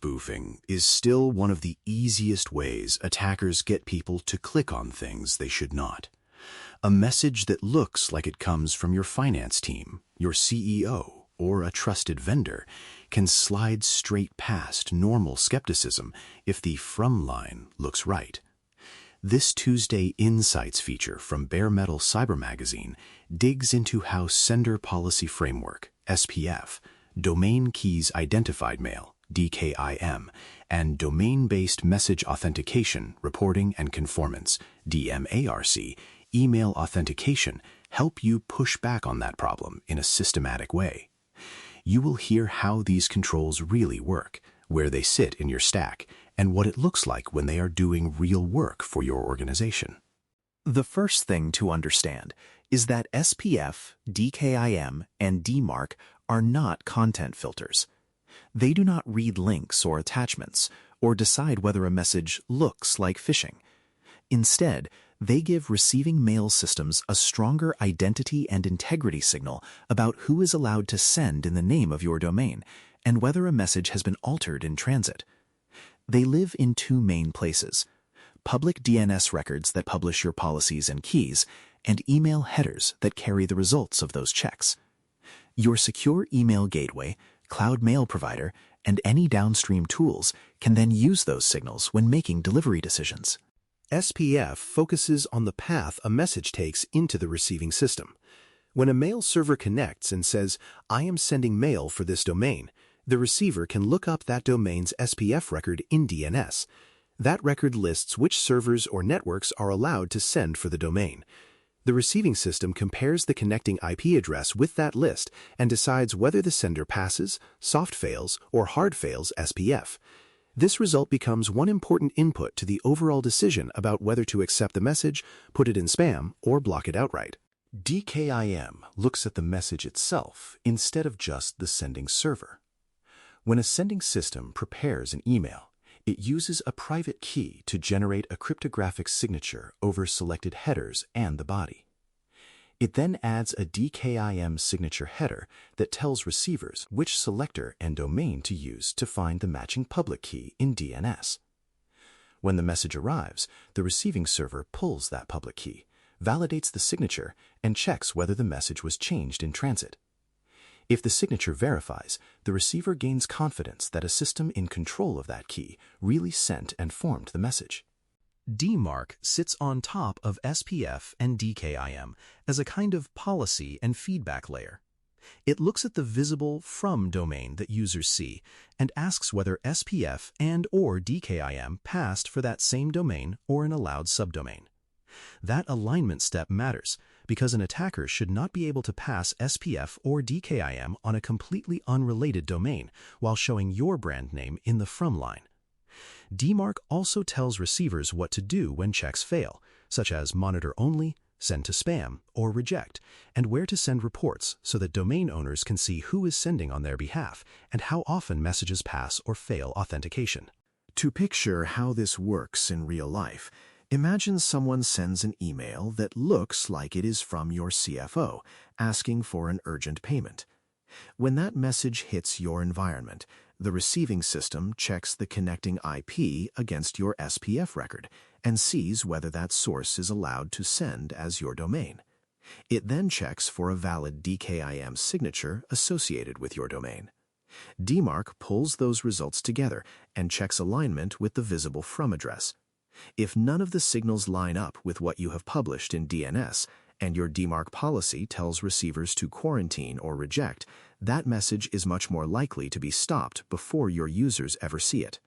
spoofing is still one of the easiest ways attackers get people to click on things they should not. A message that looks like it comes from your finance team, your CEO, or a trusted vendor can slide straight past normal skepticism if the "from" line looks right. This Tuesday Insights feature from Bare Metal Cyber Magazine digs into how Sender Policy Framework, SPF, Domain Keys Identified Mail, DKIM, and Domain-Based Message Authentication, Reporting and Conformance, DMARC, email authentication help you push back on that problem in a systematic way. You will hear how these controls really work, where they sit in your stack, and what it looks like when they are doing real work for your organization. The first thing to understand is that SPF, DKIM, and DMARC are not content filters. They do not read links or attachments, or decide whether a message looks like phishing. Instead, they give receiving mail systems a stronger identity and integrity signal about who is allowed to send in the name of your domain, and whether a message has been altered in transit. They live in two main places: public DNS records that publish your policies and keys, and email headers that carry the results of those checks. Your secure email gateway, cloud mail provider, and any downstream tools can then use those signals when making delivery decisions. SPF focuses on the path a message takes into the receiving system. When a mail server connects and says, "I am sending mail for this domain," the receiver can look up that domain's SPF record in DNS. That record lists which servers or networks are allowed to send for the domain. The receiving system compares the connecting IP address with that list and decides whether the sender passes, soft fails, or hard fails SPF. This result becomes one important input to the overall decision about whether to accept the message, put it in spam, or block it outright. DKIM looks at the message itself instead of just the sending server. When a sending system prepares an email, it uses a private key to generate a cryptographic signature over selected headers and the body. It then adds a DKIM signature header that tells receivers which selector and domain to use to find the matching public key in DNS. When the message arrives, the receiving server pulls that public key, validates the signature, and checks whether the message was changed in transit. If the signature verifies, the receiver gains confidence that a system in control of that key really sent and formed the message. DMARC sits on top of SPF and DKIM as a kind of policy and feedback layer. It looks at the visible "from" domain that users see and asks whether SPF and/or DKIM passed for that same domain or an allowed subdomain. That alignment step matters because an attacker should not be able to pass SPF or DKIM on a completely unrelated domain while showing your brand name in the "from" line. DMARC also tells receivers what to do when checks fail, such as monitor only, send to spam, or reject, and where to send reports so that domain owners can see who is sending on their behalf and how often messages pass or fail authentication. To picture how this works in real life, imagine someone sends an email that looks like it is from your CFO, asking for an urgent payment. When that message hits your environment, the receiving system checks the connecting IP against your SPF record and sees whether that source is allowed to send as your domain. It then checks for a valid DKIM signature associated with your domain. DMARC pulls those results together and checks alignment with the visible "from" address. If none of the signals line up with what you have published in DNS, and your DMARC policy tells receivers to quarantine or reject, that message is much more likely to be stopped before your users ever see it.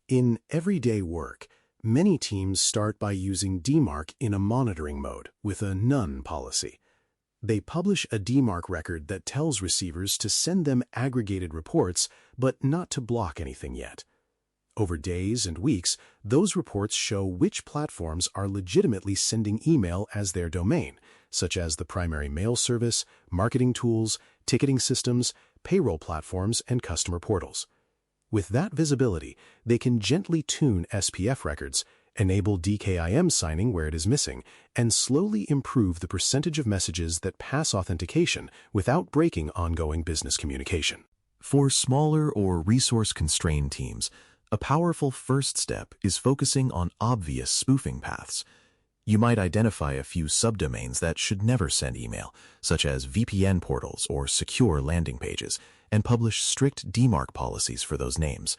In everyday work, many teams start by using DMARC in a monitoring mode with a none policy. They publish a DMARC record that tells receivers to send them aggregated reports, but not to block anything yet. Over days and weeks, those reports show which platforms are legitimately sending email as their domain, such as the primary mail service, marketing tools, ticketing systems, payroll platforms, and customer portals. With that visibility, they can gently tune SPF records, enable DKIM signing where it is missing, and slowly improve the percentage of messages that pass authentication without breaking ongoing business communication. For smaller or resource-constrained teams, A powerful first step is focusing on obvious spoofing paths. You might identify a few subdomains that should never send email, such as VPN portals or secure landing pages, and publish strict DMARC policies for those names.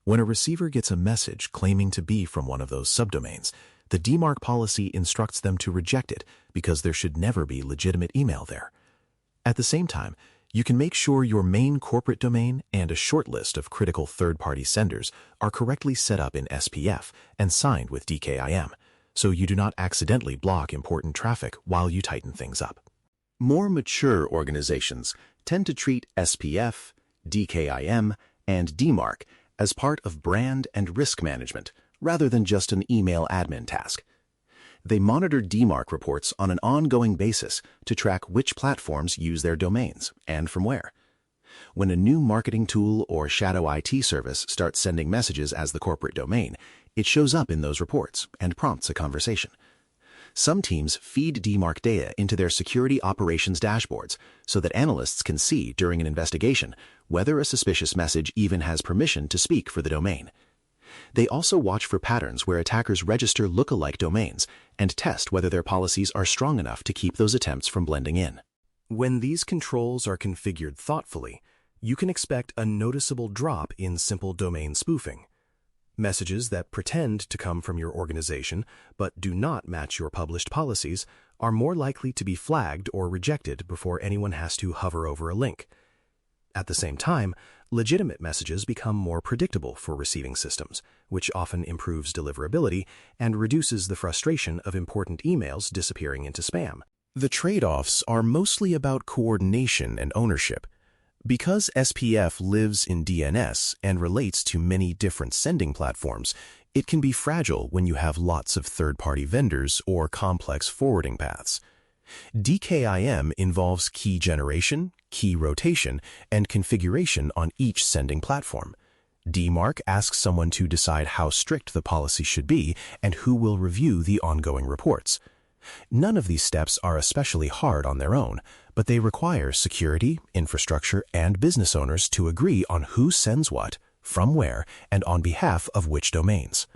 When a receiver gets a message claiming to be from one of those subdomains, the DMARC policy instructs them to reject it because there should never be legitimate email there. At the same time, you can make sure your main corporate domain and a short list of critical third-party senders are correctly set up in SPF and signed with DKIM, so you do not accidentally block important traffic while you tighten things up. More mature organizations tend to treat SPF, DKIM, and DMARC as part of brand and risk management rather than just an email admin task. They monitor DMARC reports on an ongoing basis to track which platforms use their domains and from where. When a new marketing tool or shadow IT service starts sending messages as the corporate domain, it shows up in those reports and prompts a conversation. Some teams feed DMARC data into their security operations dashboards so that analysts can see during an investigation whether a suspicious message even has permission to speak for the domain. They also watch for patterns where attackers register lookalike domains and test whether their policies are strong enough to keep those attempts from blending in. When these controls are configured thoughtfully, you can expect a noticeable drop in simple domain spoofing. Messages that pretend to come from your organization but do not match your published policies are more likely to be flagged or rejected before anyone has to hover over a link. At the same time, legitimate messages become more predictable for receiving systems, which often improves deliverability and reduces the frustration of important emails disappearing into spam. The trade-offs are mostly about coordination and ownership. Because SPF lives in DNS and relates to many different sending platforms, it can be fragile when you have lots of third-party vendors or complex forwarding paths. DKIM involves key generation, key rotation, and configuration on each sending platform. DMARC asks someone to decide how strict the policy should be and who will review the ongoing reports. None of these steps are especially hard on their own, but they require security, infrastructure, and business owners to agree on who sends what, from where, and on behalf of which domains.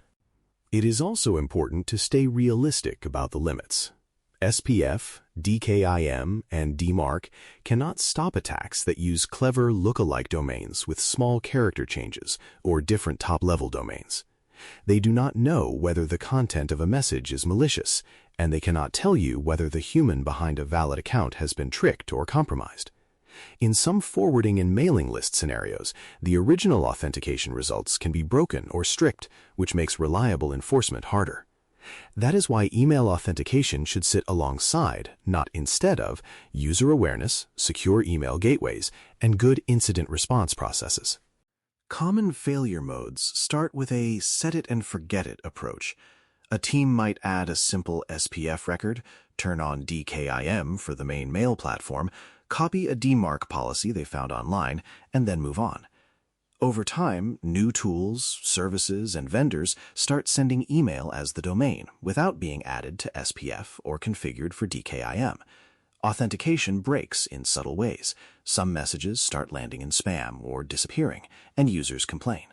It is also important to stay realistic about the limits. SPF, DKIM, and DMARC cannot stop attacks that use clever lookalike domains with small character changes or different top-level domains. They do not know whether the content of a message is malicious, and they cannot tell you whether the human behind a valid account has been tricked or compromised. In some forwarding and mailing list scenarios, the original authentication results can be broken or stripped, which makes reliable enforcement harder. That is why email authentication should sit alongside, not instead of, user awareness, secure email gateways, and good incident response processes. Common failure modes start with a set-it-and-forget-it approach. A team might add a simple SPF record, turn on DKIM for the main mail platform, copy a DMARC policy they found online, and then move on. Over time, new tools, services, and vendors start sending email as the domain without being added to SPF or configured for DKIM. Authentication breaks in subtle ways. Some messages start landing in spam or disappearing, and users complain.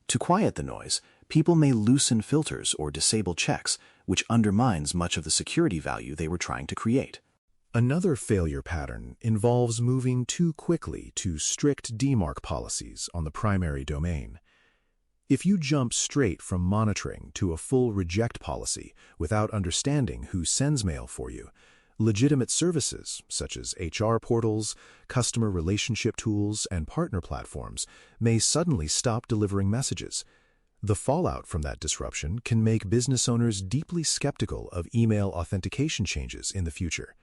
To quiet the noise, people may loosen filters or disable checks, which undermines much of the security value they were trying to create. Another failure pattern involves moving too quickly to strict DMARC policies on the primary domain. If you jump straight from monitoring to a full reject policy without understanding who sends mail for you, legitimate services such as HR portals, customer relationship tools, and partner platforms may suddenly stop delivering messages. The fallout from that disruption can make business owners deeply skeptical of email authentication changes in the future.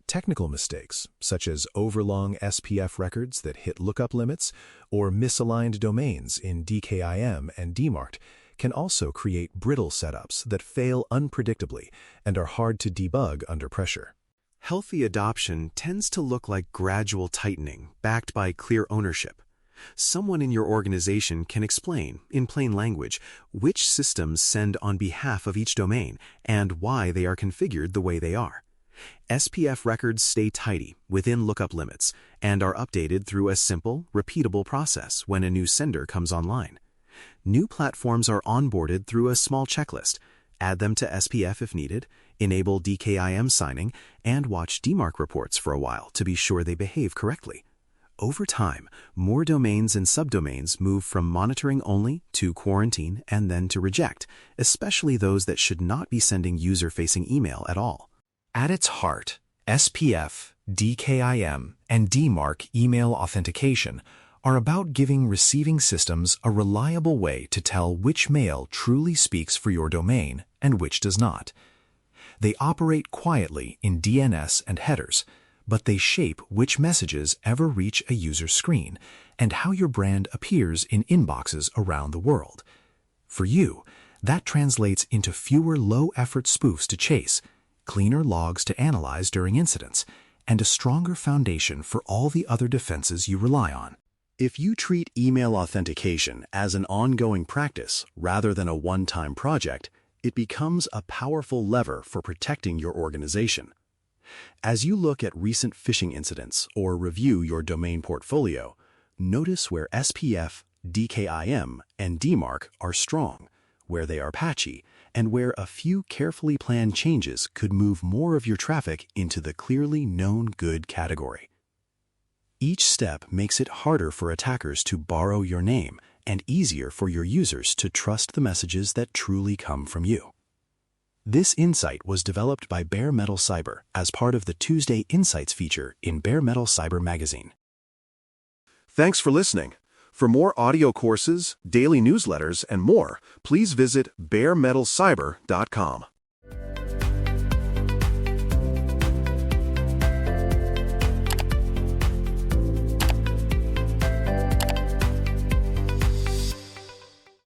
Technical mistakes, such as overlong SPF records that hit lookup limits or misaligned domains in DKIM and DMARC, can also create brittle setups that fail unpredictably and are hard to debug under pressure. Healthy adoption tends to look like gradual tightening backed by clear ownership. Someone in your organization can explain, in plain language, which systems send on behalf of each domain and why they are configured the way they are. SPF records stay tidy within lookup limits and are updated through a simple, repeatable process when a new sender comes online. New platforms are onboarded through a small checklist. Add them to SPF if needed, enable DKIM signing, and watch DMARC reports for a while to be sure they behave correctly. Over time, more domains and subdomains move from monitoring only to quarantine and then to reject, especially those that should not be sending user-facing email at all. At its heart, SPF, DKIM, and DMARC email authentication are about giving receiving systems a reliable way to tell which mail truly speaks for your domain and which does not. They operate quietly in DNS and headers, but they shape which messages ever reach a user's screen and how your brand appears in inboxes around the world. For you, that translates into fewer low-effort spoofs to chase, cleaner logs to analyze during incidents, and a stronger foundation for all the other defenses you rely on. If you treat email authentication as an ongoing practice rather than a one-time project, it becomes a powerful lever for protecting your organization. As you look at recent phishing incidents or review your domain portfolio, notice where SPF, DKIM, and DMARC are strong, where they are patchy, and where a few carefully planned changes could move more of your traffic into the clearly known good category. Each step makes it harder for attackers to borrow your name and easier for your users to trust the messages that truly come from you. This insight was developed by Bare Metal Cyber as part of the Tuesday Insights feature in Bare Metal Cyber magazine. Thanks for listening. For more audio courses, daily newsletters, and more, please visit baremetalcyber.com.